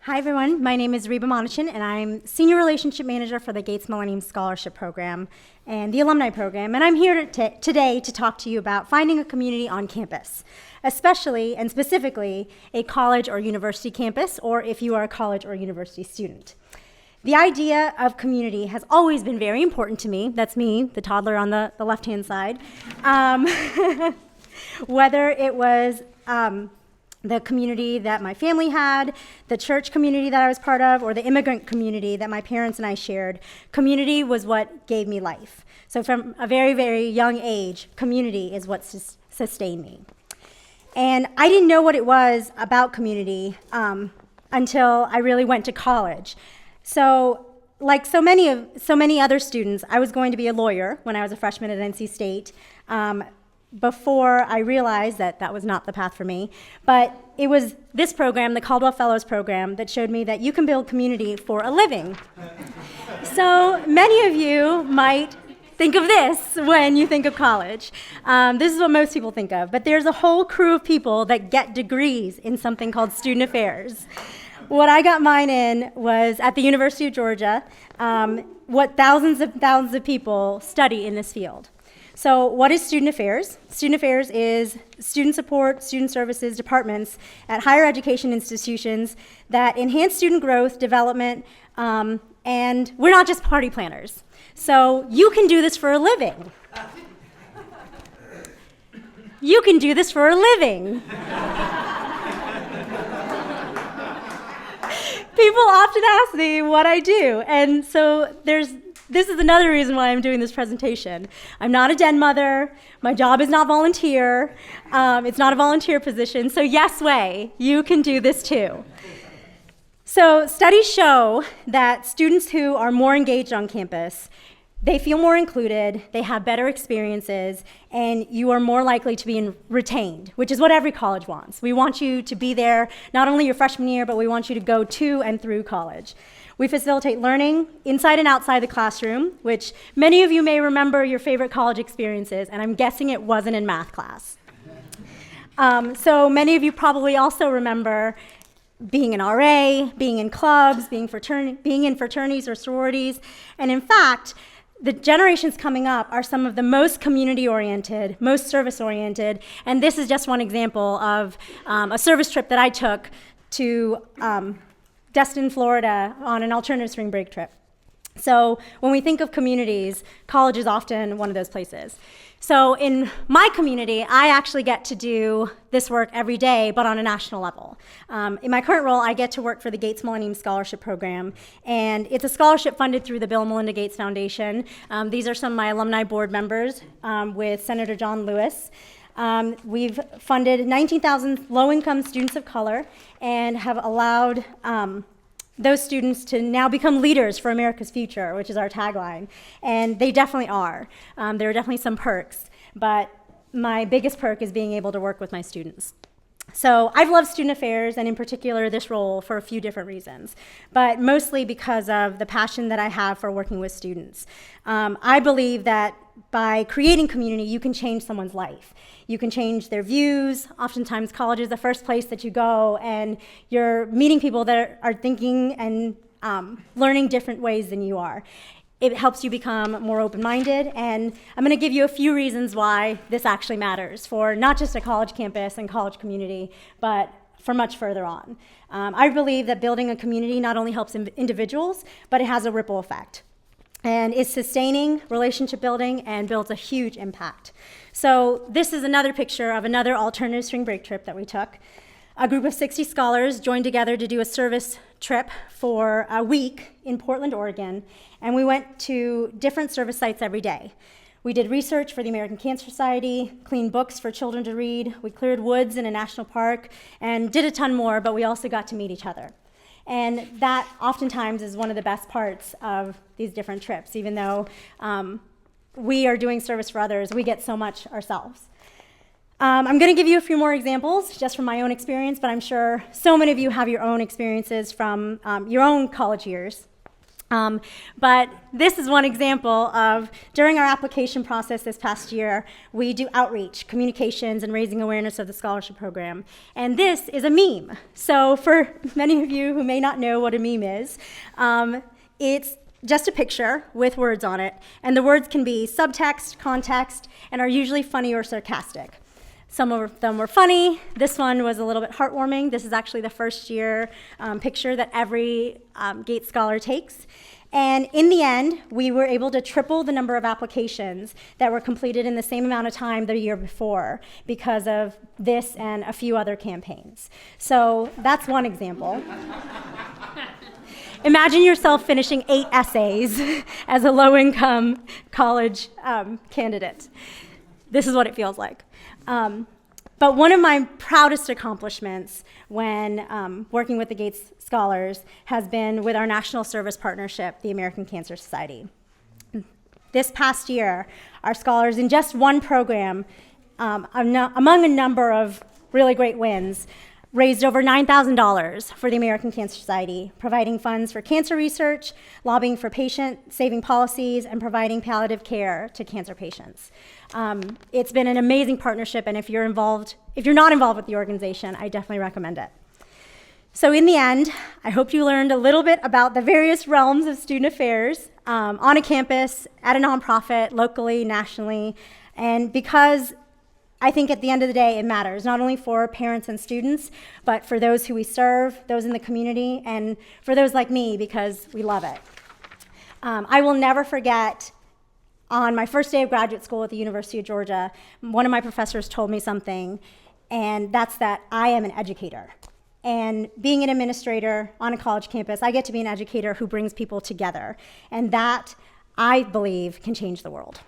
Hi everyone, my name is Reeba Monachan and I'm Senior Relationship Manager for the Gates Millennium Scholarship Program and the Alumni Program, and I'm here today to talk to you about finding a community on campus, especially and specifically a college or university campus, or if you are a college or university student. The idea of community has always been very important to me. That's me, the toddler on the left-hand side. Whether it was the community that my family had, the church community that I was part of, or the immigrant community that my parents and I shared, community was what gave me life. So from a very, very young age, community is what sustained me. And I didn't know what it was about community until I really went to college. So like so many other students, I was going to be a lawyer when I was a freshman at NC State. Before I realized that that was not the path for me. But it was this program, the Caldwell Fellows Program, that showed me that you can build community for a living. So many of you might think of this when you think of college. This is what most people think of, but there's a whole crew of people that get degrees in something called student affairs. What I got mine in was at the University of Georgia, what thousands of people study in this field. So what is student affairs? Student affairs is student support, student services departments at higher education institutions that enhance student growth, development, and we're not just party planners. So you can do this for a living. You can do this for a living. People often ask me what I do, and so this is another reason why I'm doing this presentation. I'm not a den mother. My job is not volunteer. It's not a volunteer position. So yes way, you can do this too. So studies show that students who are more engaged on campus, they feel more included, they have better experiences, and you are more likely to be retained, which is what every college wants. We want you to be there not only your freshman year, but we want you to go to and through college. We facilitate learning inside and outside the classroom, which many of you may remember your favorite college experiences, and I'm guessing it wasn't in math class. So many of you probably also remember being an RA, being in clubs, being in fraternities or sororities, and in fact, the generations coming up are some of the most community-oriented, most service-oriented, and this is just one example of a service trip that I took to Destin, Florida, on an alternative spring break trip. So when we think of communities, college is often one of those places. So in my community, I actually get to do this work every day, but on a national level. In my current role, I get to work for the Gates Millennium Scholarship Program, and it's a scholarship funded through the Bill and Melinda Gates Foundation. These are some of my alumni board members with Senator John Lewis. We've funded 19,000 low-income students of color and have allowed those students to now become leaders for America's future, which is our tagline. And they definitely are. There are definitely some perks, but my biggest perk is being able to work with my students. So I've loved student affairs, and in particular this role, for a few different reasons, but mostly because of the passion that I have for working with students. I believe that by creating community, you can change someone's life. You can change their views. Oftentimes college is the first place that you go, and you're meeting people that are thinking and learning different ways than you are. It helps you become more open-minded, and I'm going to give you a few reasons why this actually matters for not just a college campus and college community, but for much further on. I believe that building a community not only helps individuals, but it has a ripple effect. And is sustaining, relationship building, and builds a huge impact. So this is another picture of another alternative spring break trip that we took. A group of 60 scholars joined together to do a service trip for a week in Portland, Oregon, and we went to different service sites every day. We did research for the American Cancer Society, cleaned books for children to read, we cleared woods in a national park, and did a ton more, but we also got to meet each other. And that oftentimes is one of the best parts of these different trips. Even though we are doing service for others, we get so much ourselves. I'm going to give you a few more examples just from my own experience, but I'm sure so many of you have your own experiences from your own college years. But this is one example of, during our application process this past year, we do outreach, communications, and raising awareness of the scholarship program. And this is a meme. So for many of you who may not know what a meme is, it's just a picture with words on it. And the words can be subtext, context, and are usually funny or sarcastic. Some of them were funny. This one was a little bit heartwarming. This is actually the first year picture that every Gates Scholar takes. And in the end, we were able to triple the number of applications that were completed in the same amount of time the year before because of this and a few other campaigns. So that's one example. Imagine yourself finishing 8 essays as a low-income college candidate. This is what it feels like. But one of my proudest accomplishments when working with the Gates Scholars has been with our national service partnership, the American Cancer Society. This past year, our scholars in just one program, among a number of really great wins, raised over $9,000 for the American Cancer Society, providing funds for cancer research, lobbying for patient-saving policies, and providing palliative care to cancer patients. It's been an amazing partnership, and if you're not involved with the organization, I definitely recommend it. So in the end, I hope you learned a little bit about the various realms of student affairs on a campus, at a nonprofit, locally, nationally, and because I think at the end of the day, it matters, not only for parents and students, but for those who we serve, those in the community, and for those like me, because we love it. I will never forget, on my first day of graduate school at the University of Georgia, one of my professors told me something, and that's that I am an educator. And being an administrator on a college campus, I get to be an educator who brings people together. And that, I believe, can change the world.